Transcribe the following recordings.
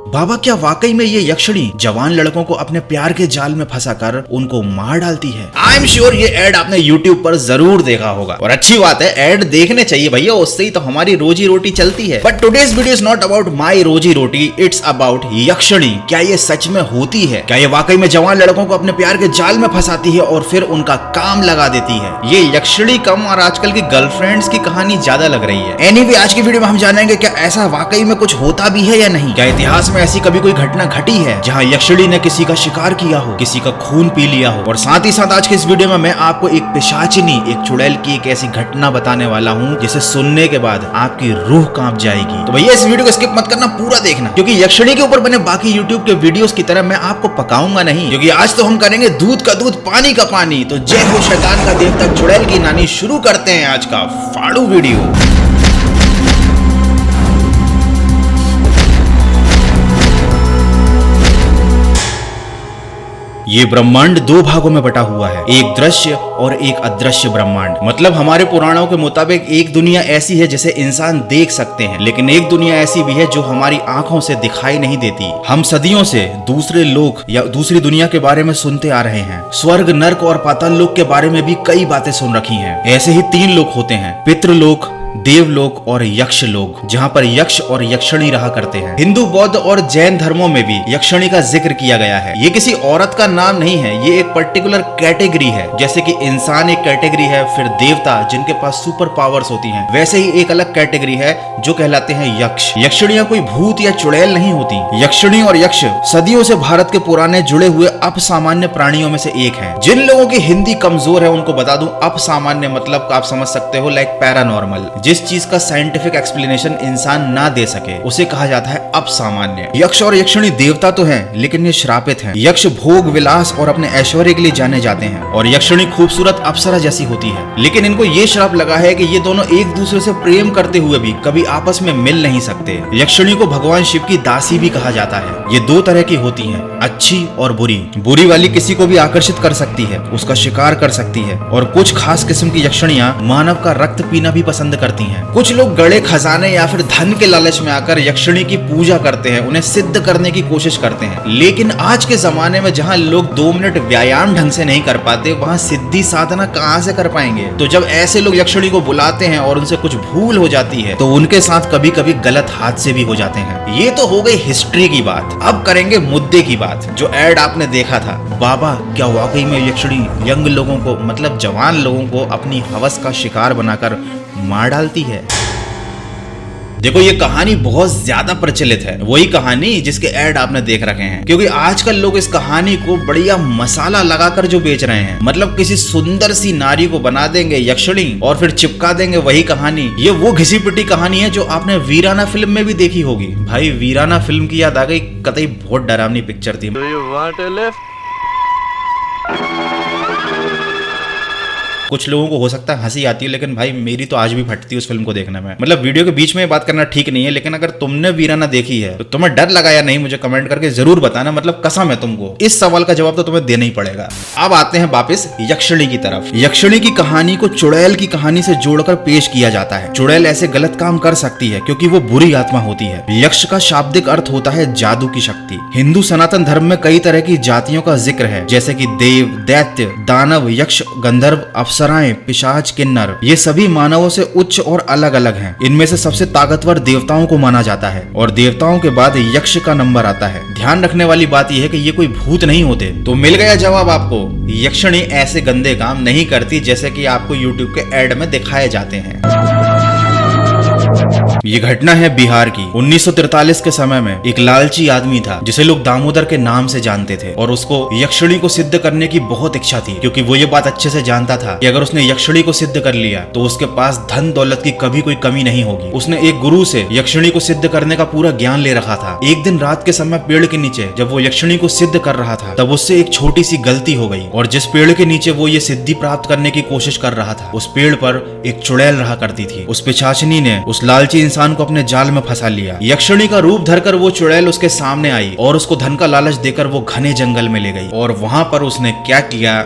बाबा, क्या वाकई में ये यक्षिणी जवान लड़कों को अपने प्यार के जाल में फंसाकर उनको मार डालती है? आई एम श्योर ये एड आपने YouTube पर जरूर देखा होगा और अच्छी बात है, एड देखने चाहिए भैया, उससे ही तो हमारी रोजी रोटी चलती है। But today's video is not about my रोजी रोटी, इट्स अबाउट यक्षिणी। क्या ये सच में होती है? क्या ये वाकई में जवान लड़कों को अपने प्यार के जाल में फंसाती है और फिर उनका काम लगा देती है? ये यक्षिणी कम और आजकल की गर्लफ्रेंड्स की कहानी ज्यादा लग रही है। एनीवे, आज की वीडियो में हम जानेंगे क्या ऐसा वाकई में कुछ होता भी है या नहीं। क्या इतिहास में ऐसी कभी कोई घटना घटी है जहां यक्षिणी ने किसी का शिकार किया हो, किसी का खून पी लिया हो? और साथ ही साथ आज के इस वीडियो में मैं आपको एक पिशाचिनी, एक चुड़ैल की एक ऐसी घटना बताने वाला हूं जिसे सुनने के बाद आपकी रूह कांप जाएगी। तो भैया इस वीडियो को स्किप मत करना, पूरा देखना, क्योंकि यक्षिणी के ऊपर बने बाकी यूट्यूब के वीडियोस की तरह मैं आपको पकाऊंगा नहीं, क्योंकि आज तो हम करेंगे दूध का दूध पानी का पानी। तो जय हो शैतान का देवता चुड़ैल की नानी। शुरू करते हैं आज का फाड़ू वीडियो। ये ब्रह्मांड दो भागों में बटा हुआ है, एक दृश्य और एक अदृश्य ब्रह्मांड। मतलब हमारे पुराणों के मुताबिक एक दुनिया ऐसी है जिसे इंसान देख सकते हैं, लेकिन एक दुनिया ऐसी भी है जो हमारी आंखों से दिखाई नहीं देती। हम सदियों से दूसरे लोक या दूसरी दुनिया के बारे में सुनते आ रहे हैं। स्वर्ग, नर्क और पाताल लोक के बारे में भी कई बातें सुन रखी हैं। ऐसे ही तीन लोक होते हैं, पितृलोक, देवलोक और यक्ष लोक, जहाँ पर यक्ष और यक्षिणी रहा करते हैं। हिंदू, बौद्ध और जैन धर्मों में भी यक्षिणी का जिक्र किया गया है। ये किसी औरत का नाम नहीं है, ये एक पर्टिकुलर कैटेगरी है। जैसे कि इंसान एक कैटेगरी है, फिर देवता जिनके पास सुपर पावर्स होती हैं, वैसे ही एक अलग कैटेगरी है जो कहलाते हैं यक्ष। यक्षिणियां कोई भूत या चुड़ैल नहीं होती। यक्षिणी और यक्ष सदियों से भारत के पुराने जुड़े हुए अपसामान्य प्राणियों में से एक है। जिन लोगों की हिंदी कमजोर है उनको बता दूं, अपसामान्य मतलब आप समझ सकते हो लाइक पैरानॉर्मल। जिस चीज का साइंटिफिक एक्सप्लेनेशन इंसान ना दे सके उसे कहा जाता है अपसामान्य। यक्ष और यक्षिणी देवता तो हैं, लेकिन ये श्रापित हैं। यक्ष भोग, विलास और अपने ऐश्वर्य के लिए जाने जाते हैं और यक्षिणी खूबसूरत अप्सरा जैसी होती है। लेकिन इनको ये श्राप लगा है कि ये दोनों एक दूसरे से प्रेम करते हुए भी कभी आपस में मिल नहीं सकते। यक्षिणी को भगवान शिव की दासी भी कहा जाता है। ये दो तरह की होती है, अच्छी और बुरी। बुरी वाली किसी को भी आकर्षित कर सकती है, उसका शिकार कर सकती है, और कुछ खास किस्म की यक्षिणियां मानव का रक्त पीना भी पसंद करती हैं। कुछ लोग गड़े खजाने या फिर धन के लालच में आकर यक्षिणी की पूजा करते हैं, उन्हें सिद्ध करने की कोशिश करते हैं। लेकिन आज के जमाने में जहां लोग 2 मिनट व्यायाम ढंग से नहीं कर पाते, वहां सिद्धि साधना कहां से कर पाएंगे? तो जब ऐसे लोग यक्षिणी को बुलाते हैं और उनसे कुछ भूल हो जाती है तो उनके साथ कभी कभी गलत हादसे भी हो जाते हैं। ये तो हो गई हिस्ट्री की बात। अब करेंगे मुद्दे की बात। जो एड आपने देखा था, बाबा क्या वाकई में यक्षिणी यंग लोगों को, मतलब जवान लोगों को अपनी हवस का शिकार बनाकर मार डालती है? देखो ये कहानी बहुत ज्यादा प्रचलित है, वही कहानी जिसके ऐड आपने देख रखे हैं, क्योंकि आजकल लोग इस कहानी को बढ़िया मसाला लगाकर जो बेच रहे हैं। मतलब किसी सुंदर सी नारी को बना देंगे यक्षिणी और फिर चिपका देंगे वही कहानी। ये वो घिसी पिटी कहानी है जो आपने वीराना फिल्म में भी देखी होगी। भाई वीराना फिल्म की याद आ गई, कतई बहुत डरावनी पिक्चर थी। कुछ लोगों को हो सकता है हंसी आती है, लेकिन भाई मेरी तो आज भी फटती है उस फिल्म को देखने में। मतलब वीडियो के बीच में बात करना ठीक नहीं है, लेकिन अगर तुमने वीराना देखी है तो तुम्हें डर लगा या नहीं मुझे कमेंट करके जरूर बताना। मतलब कसम है तुमको, इस सवाल का जवाब तो तुम्हें देना ही पड़ेगा। अब आते हैं वापस यक्षिणी की तरफ। यक्षिणी की कहानी को चुड़ैल की कहानी से जोड़कर पेश किया जाता है। चुड़ैल ऐसे गलत काम कर सकती है क्योंकि वो बुरी आत्मा होती है। यक्ष का शाब्दिक अर्थ होता है जादू की शक्ति। हिंदू सनातन धर्म में कई तरह की जातियों का जिक्र है, जैसे कि देव, दैत्य, दानव, यक्ष, गंधर्व, अप्सराएं, पिशाच, किन्नर। ये सभी मानवों से उच्च और अलग अलग हैं। इनमें से सबसे ताकतवर देवताओं को माना जाता है और देवताओं के बाद यक्ष का नंबर आता है। ध्यान रखने वाली बात यह है कि ये कोई भूत नहीं होते। तो मिल गया जवाब आपको, यक्षिणी ऐसे गंदे काम नहीं करती जैसे कि आपको यूट्यूब के ऐड में दिखाए जाते हैं। ये घटना है बिहार की। 1943 के समय में एक लालची आदमी था जिसे लोग दामोदर के नाम से जानते थे और उसको यक्षिणी को सिद्ध करने की बहुत इच्छा थी, क्योंकि वो ये बात अच्छे से जानता था कि अगर उसने यक्षिणी को सिद्ध कर लिया तो उसके पास धन दौलत की कभी कोई कमी नहीं होगी। उसने एक गुरु से यक्षिणी को सिद्ध करने का पूरा ज्ञान ले रखा था। एक दिन रात के समय पेड़ के नीचे जब वो यक्षिणी को सिद्ध कर रहा था तब उससे एक छोटी सी गलती हो गई, और जिस पेड़ के नीचे वो ये सिद्धि प्राप्त करने की कोशिश कर रहा था उस पेड़ पर एक चुड़ैल रहा करती थी। उस पिशाचिनी ने उस लालची इंसान को अपने जाल में फंसा लिया। यक्षिणी का रूप धरकर वो चुड़ैल उसके सामने आई और उसको धन का लालच देकर वो घने जंगल में ले गई। और वहां पर उसने क्या किया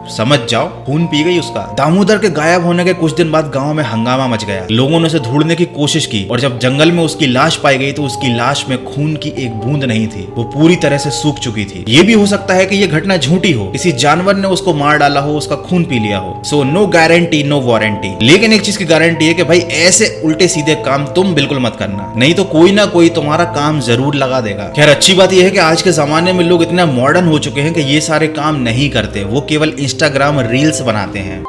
समझ जाओ खून पी गई उसका। दामोदर के गायब होने के कुछ दिन बाद गांव में हंगामा मच गया। लोगों ने उसे ढूंढने की कोशिश की और जब जंगल में उसकी लाश पाई गई तो उसकी लाश में खून की एक बूंद नहीं थी, वो पूरी तरह से सूख चुकी थी। ये भी हो सकता है कि ये घटना झूठी हो, किसी जानवर ने उसको मार डाला हो, उसका खून पी लिया हो। So no guarantee no warranty, लेकिन एक चीज की गारंटी है कि भाई ऐसे उल्टे सीधे काम तुम बिल्कुल मत करना, नहीं तो कोई ना कोई तुम्हारा काम जरूर लगा देगा। खैर अच्छी बात यह है कि आज के जमाने में लोग इतना मॉडर्न हो चुके हैं कि ये सारे काम नहीं करते, वो केवल इंस्टाग्राम रील्स बनाते हैं।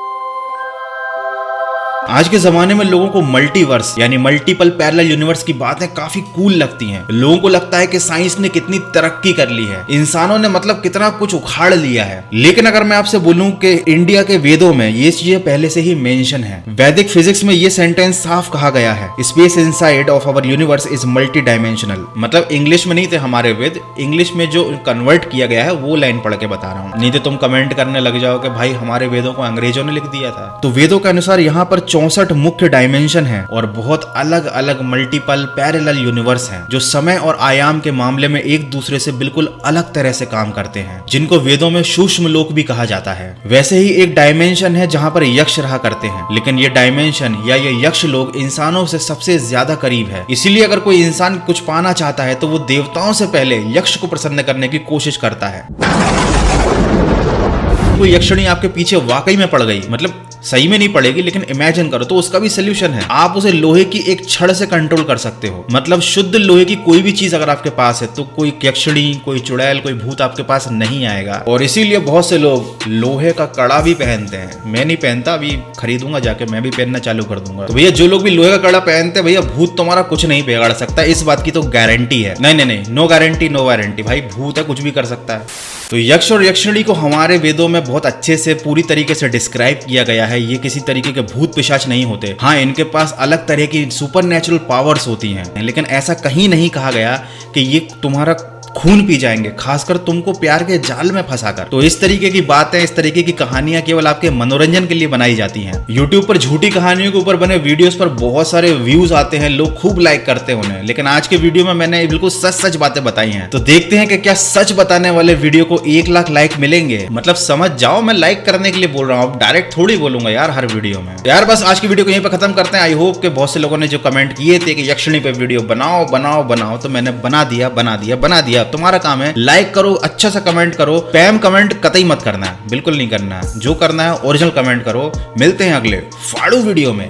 आज के जमाने में लोगों को मल्टीवर्स यानी मल्टीपल पैरेलल यूनिवर्स की बातें काफी कूल लगती हैं। लोगों को लगता है कि साइंस ने कितनी तरक्की कर ली है, इंसानों ने मतलब कितना कुछ उखाड़ लिया है। लेकिन अगर मैं आपसे बोलूं कि इंडिया के वेदों में ये चीजें पहले से ही मेंशन है। वैदिक फिजिक्स में ये सेंटेंस साफ कहा गया है, space inside of our universe is multi dimensional. मतलब इंग्लिश में नहीं थे हमारे वेद, इंग्लिश में जो कन्वर्ट किया गया है वो लाइन पढ़ के बता रहा हूँ, नहीं तो तुम कमेंट करने लग जाओ कि भाई हमारे वेदों को अंग्रेजों ने लिख दिया था। तो वेदों के अनुसार यहाँ पर 64 मुख्य डायमेंशन हैं और बहुत अलग अलग मल्टीपल पैरेलल यूनिवर्स हैं जो समय और आयाम के मामले में एक दूसरे से बिल्कुल अलग तरह से काम करते हैं, जिनको वेदों में सूक्ष्म लोक भी कहा जाता है। वैसे ही एक डायमेंशन है जहां पर यक्ष रहा करते हैं, लेकिन ये डायमेंशन या ये यक्ष लोग इंसानों से सबसे ज्यादा करीब है। इसीलिए अगर कोई इंसान कुछ पाना चाहता है तो वो देवताओं से पहले यक्ष को प्रसन्न करने की कोशिश करता है। कोई यक्षिणी आपके पीछे वाकई में पड़ गई, मतलब सही में नहीं पड़ेगी लेकिन इमेजिन करो, तो उसका भी सोल्यूशन है। आप उसे लोहे की एक छड़ से कंट्रोल कर सकते हो। मतलब शुद्ध लोहे की कोई भी चीज अगर आपके पास है तो कोई यक्षिणी, कोई चुड़ैल, कोई भूत आपके पास नहीं आएगा। और इसीलिए बहुत से लोग लोहे का कड़ा भी पहनते हैं। मैं नहीं पहनता, अभी खरीदूंगा जाके, मैं भी पहनना चालू कर दूंगा। तो भैया जो लोग भी लोहे का कड़ा पहनते हैं, भैया भूत तुम्हारा कुछ नहीं बिगाड़ सकता, इस बात की तो गारंटी है। नहीं, नो गारंटी नो वारंटी, भाई भूत है कुछ भी कर सकता है। तो यक्ष और यक्षिणी को हमारे वेदों में बहुत अच्छे से पूरी तरीके से डिस्क्राइब किया गया है। ये किसी तरीके के भूत पिशाच नहीं होते। हाँ, इनके पास अलग तरह की सुपरनैचुरल पावर्स होती हैं, लेकिन ऐसा कहीं नहीं कहा गया कि ये तुम्हारा खून पी जाएंगे, खासकर तुमको प्यार के जाल में फंसाकर। तो इस तरीके की बातें, इस तरीके की कहानियां केवल आपके मनोरंजन के लिए बनाई जाती हैं। YouTube पर झूठी कहानियों के ऊपर बने वीडियोस पर बहुत सारे व्यूज आते हैं, लोग खूब लाइक करते हैं उन्हें, लेकिन आज के वीडियो में मैंने बिल्कुल सच बातें बताई हैं। तो देखते हैं कि क्या सच बताने वाले वीडियो को 1 लाख लाइक मिलेंगे। मतलब समझ जाओ, मैं लाइक करने के लिए बोल रहा हूँ, डायरेक्ट थोड़ी बोलूंगा यार हर वीडियो में। यार बस आज की वीडियो को यहीं पर खत्म करते हैं। आई होप कि बहुत से लोगों ने जो कमेंट किए थे कि यक्षिणी पे वीडियो बनाओ, तो मैंने बना दिया। तुम्हारा काम है लाइक करो, अच्छा सा कमेंट करो, स्पैम कमेंट कतई मत करना है, बिल्कुल नहीं करना है। जो करना है ओरिजिनल कमेंट करो। मिलते हैं अगले फाड़ू वीडियो में।